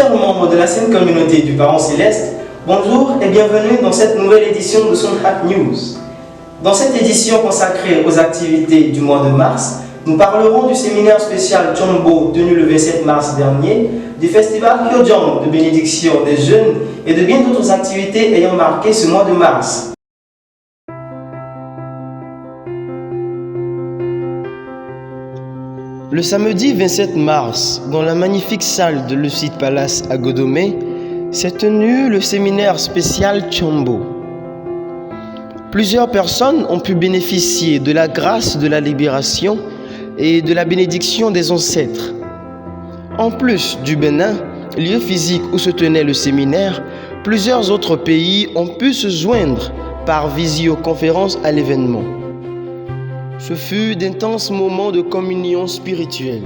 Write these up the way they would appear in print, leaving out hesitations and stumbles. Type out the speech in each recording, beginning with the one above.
chers membres de la sainte communauté du Parent Céleste, bonjour et bienvenue dans cette nouvelle édition de Sonhat News. Dans cette édition consacrée aux activités du mois de mars, nous parlerons du séminaire spécial Chombo tenu le 27 mars dernier, du festival Kyojong de bénédiction des jeunes et de bien d'autres activités ayant marqué ce mois de mars. Le samedi 27 mars, dans la magnifique salle de Lucid Palace à Godomé, s'est tenu le séminaire spécial Chombo. Plusieurs personnes ont pu bénéficier de la grâce de la libération et de la bénédiction des ancêtres. En plus du Bénin, lieu physique où se tenait le séminaire, plusieurs autres pays ont pu se joindre par visioconférence à l'événement. Ce fut d'intenses moments de communion spirituelle.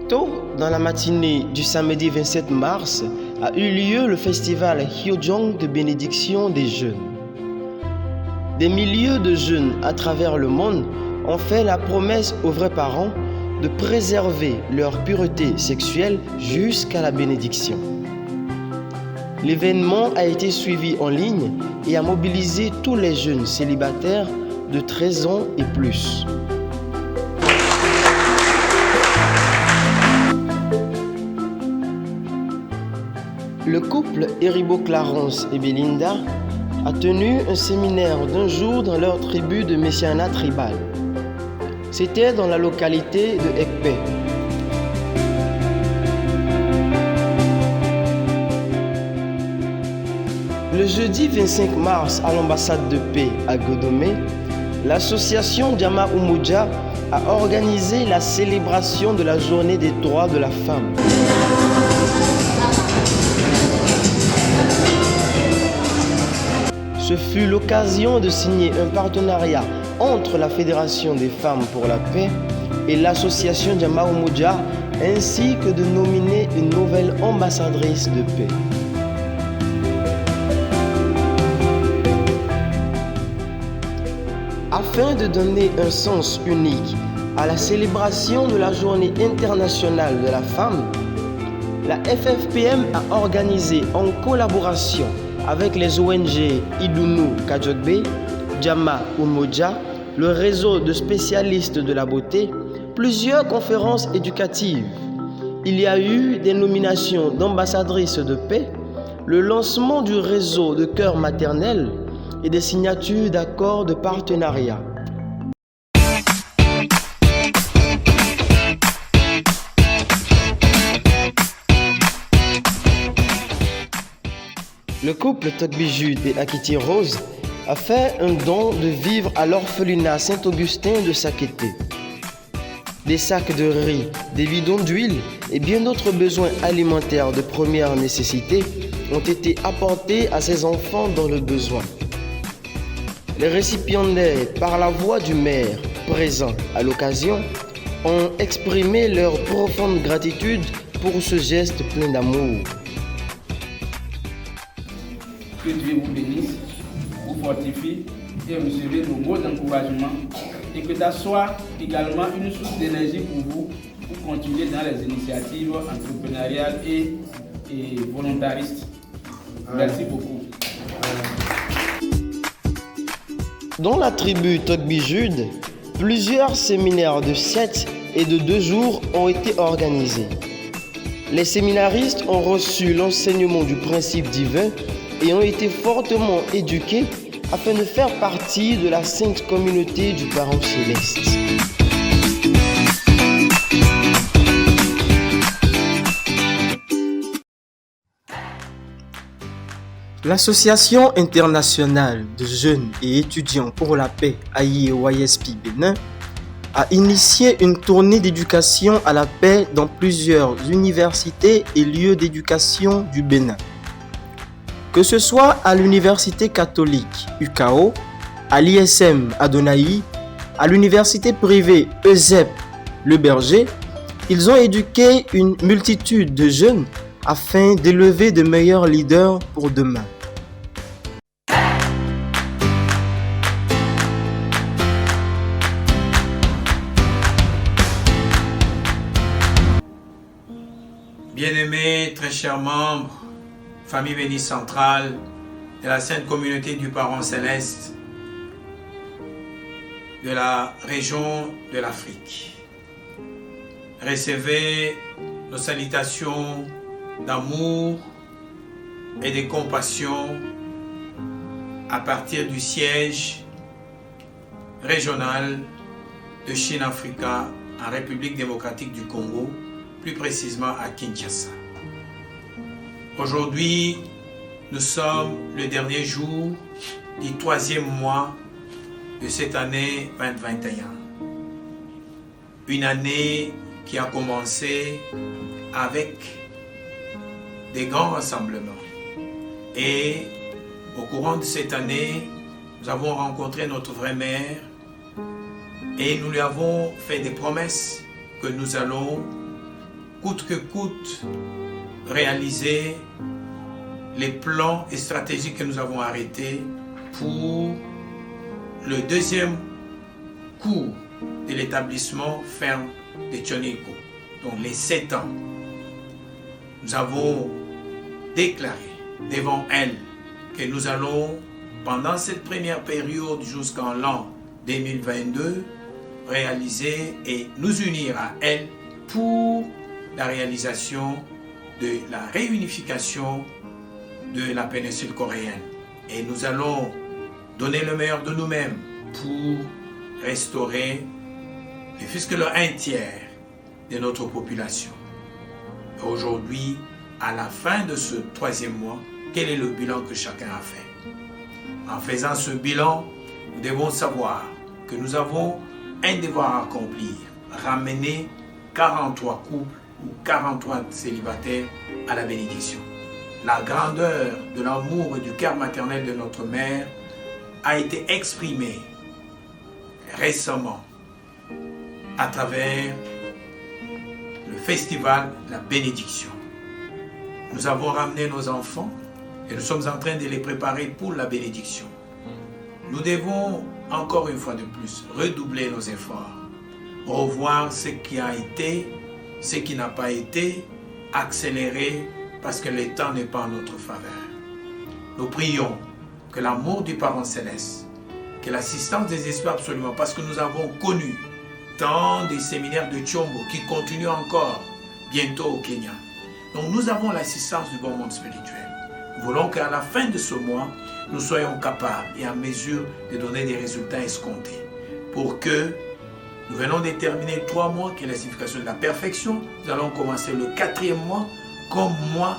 Tôt dans la matinée du samedi 27 mars a eu lieu le festival Kyojong de bénédiction des jeunes. Des milliers de jeunes à travers le monde ont fait la promesse aux vrais parents de préserver leur pureté sexuelle jusqu'à la bénédiction. L'événement a été suivi en ligne et a mobilisé tous les jeunes célibataires de 13 ans et plus. Le couple Eribo Clarence et Belinda a tenu un séminaire d'un jour dans leur tribu de Messiana tribal. C'était dans la localité de Ekpe. Le jeudi 25 mars à l'ambassade de paix à Godomé, l'association Diama Umoja a organisé la célébration de la journée des droits de la femme. Ce fut l'occasion de signer un partenariat entre la Fédération des femmes pour la paix et l'association Diama Umoja, ainsi que de nominer une nouvelle ambassadrice de paix. Afin de donner un sens unique à la célébration de la Journée internationale de la femme, la FFPM a organisé en collaboration avec les ONG Idunu Kajogbe, Diama Umoja, le réseau de spécialistes de la beauté, plusieurs conférences éducatives. Il y a eu des nominations d'ambassadrices de paix, le lancement du réseau de cœurs maternels et des signatures d'accords de partenariat. Le couple Tokbi Jude et Akiti Rose a fait un don de vivres à l'orphelinat Saint-Augustin de Sakété. Des sacs de riz, des bidons d'huile et bien d'autres besoins alimentaires de première nécessité ont été apportés à ces enfants dans le besoin. Les récipiendaires, par la voix du maire présent à l'occasion, ont exprimé leur profonde gratitude pour ce geste plein d'amour. Que Dieu vous bénisse, vous fortifie et recevez nos mots d'encouragement et que ça soit également une source d'énergie pour vous pour continuer dans les initiatives entrepreneuriales et volontaristes. Merci beaucoup. Dans la tribu Tokbi Jude, plusieurs séminaires de 7 et de 2 jours ont été organisés. Les séminaristes ont reçu l'enseignement du principe divin et ont été fortement éduqués afin de faire partie de la sainte communauté du Parent Céleste. L'Association internationale de jeunes et étudiants pour la paix AIE-YSP Bénin a initié une tournée d'éducation à la paix dans plusieurs universités et lieux d'éducation du Bénin. Que ce soit à l'Université catholique UCAO, à l'ISM Adonaï, à l'université privée ESEP Le Berger, ils ont éduqué une multitude de jeunes afin d'élever de meilleurs leaders pour demain. Bien-aimés, très chers membres, famille bénie centrale de la Sainte Communauté du Parent Céleste de la région de l'Afrique, recevez nos salutations d'amour et de compassion à partir du siège régional de Chine-Africa en République démocratique du Congo, plus précisément à Kinshasa. Aujourd'hui, nous sommes le dernier jour du 3e mois de cette année 2021. Une année qui a commencé avec des grands rassemblements. Et au courant de cette année, nous avons rencontré notre vraie mère et nous lui avons fait des promesses que nous allons, coûte que coûte, réaliser les plans et stratégies que nous avons arrêtés pour le deuxième cours de l'établissement ferme de Tchoniko, donc les 7 ans. Nous avons déclaré devant elle que nous allons, pendant cette première période jusqu'en l'an 2022, réaliser et nous unir à elle pour la réalisation de la réunification de la péninsule coréenne. Et nous allons donner le meilleur de nous-mêmes pour restaurer ne fût-ce que le 1/3 de notre population. Aujourd'hui, à la fin de ce 3e mois, quel est le bilan que chacun a fait? En faisant ce bilan, nous devons savoir que nous avons un devoir à accomplir, ramener 43 couples ou 43 célibataires à la bénédiction. La grandeur de l'amour et du cœur maternel de notre mère a été exprimée récemment à travers le festival de la bénédiction. Nous avons ramené nos enfants et nous sommes en train de les préparer pour la bénédiction. Nous devons encore une fois de plus redoubler nos efforts, revoir ce qui a été, ce qui n'a pas été, accélérer parce que le temps n'est pas en notre faveur. Nous prions que l'amour du Parent Céleste, que l'assistance des esprits absolument, parce que nous avons connu tant des séminaires de Tchombo qui continuent encore bientôt au Kenya. Donc nous avons l'assistance du bon monde spirituel. Nous voulons qu'à la fin de ce mois, nous soyons capables et en mesure de donner des résultats escomptés. Pour que nous venons de terminer 3 mois, qui est la signification de la perfection. Nous allons commencer le 4e mois comme mois,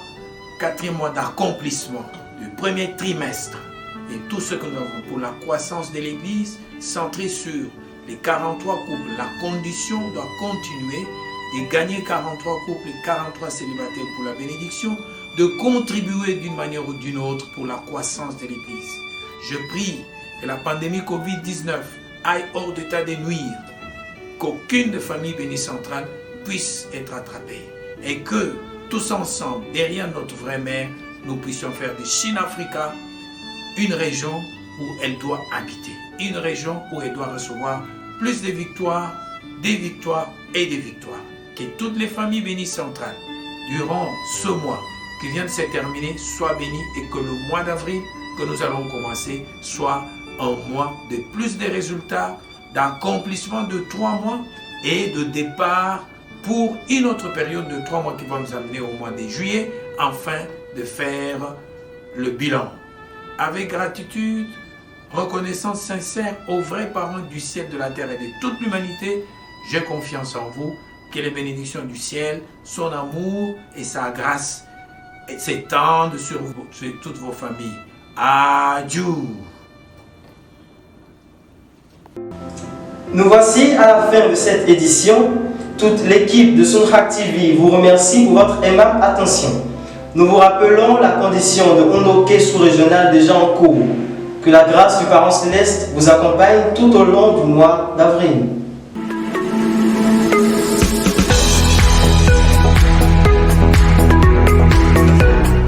4e mois d'accomplissement du premier trimestre. Et tout ce que nous avons pour la croissance de l'Église, centré sur les 43 couples. La condition doit continuer de gagner 43 couples et 43 célibataires pour la bénédiction, de contribuer d'une manière ou d'une autre pour la croissance de l'Église. Je prie que la pandémie Covid-19 aille hors d'état de nuire, qu'aucune des familles bénies centrales puisse être attrapée et que tous ensemble, derrière notre vraie mère, nous puissions faire de Chine-Africa une région où elle doit habiter, une région où elle doit recevoir plus de victoires, des victoires et des victoires. Que toutes les familles bénies centrales, durant ce mois qui vient de se terminer, soient bénies et que le mois d'avril que nous allons commencer soit un mois de plus de résultats, d'accomplissement de 3 mois et de départ pour une autre période de 3 mois qui va nous amener au mois de juillet, afin de faire le bilan. Avec gratitude, reconnaissance sincère aux vrais parents du ciel, de la terre et de toute l'humanité, j'ai confiance en vous, que les bénédictions du ciel, son amour et sa grâce et s'étende sur vous, sur toutes vos familles. Adieu. Nous voici à la fin de cette édition. Toute l'équipe de Soundtrack TV vous remercie pour votre aimable attention. Nous vous rappelons la condition de Ondoké sous-régional déjà en cours. Que la grâce du Parent Céleste vous accompagne tout au long du mois d'avril.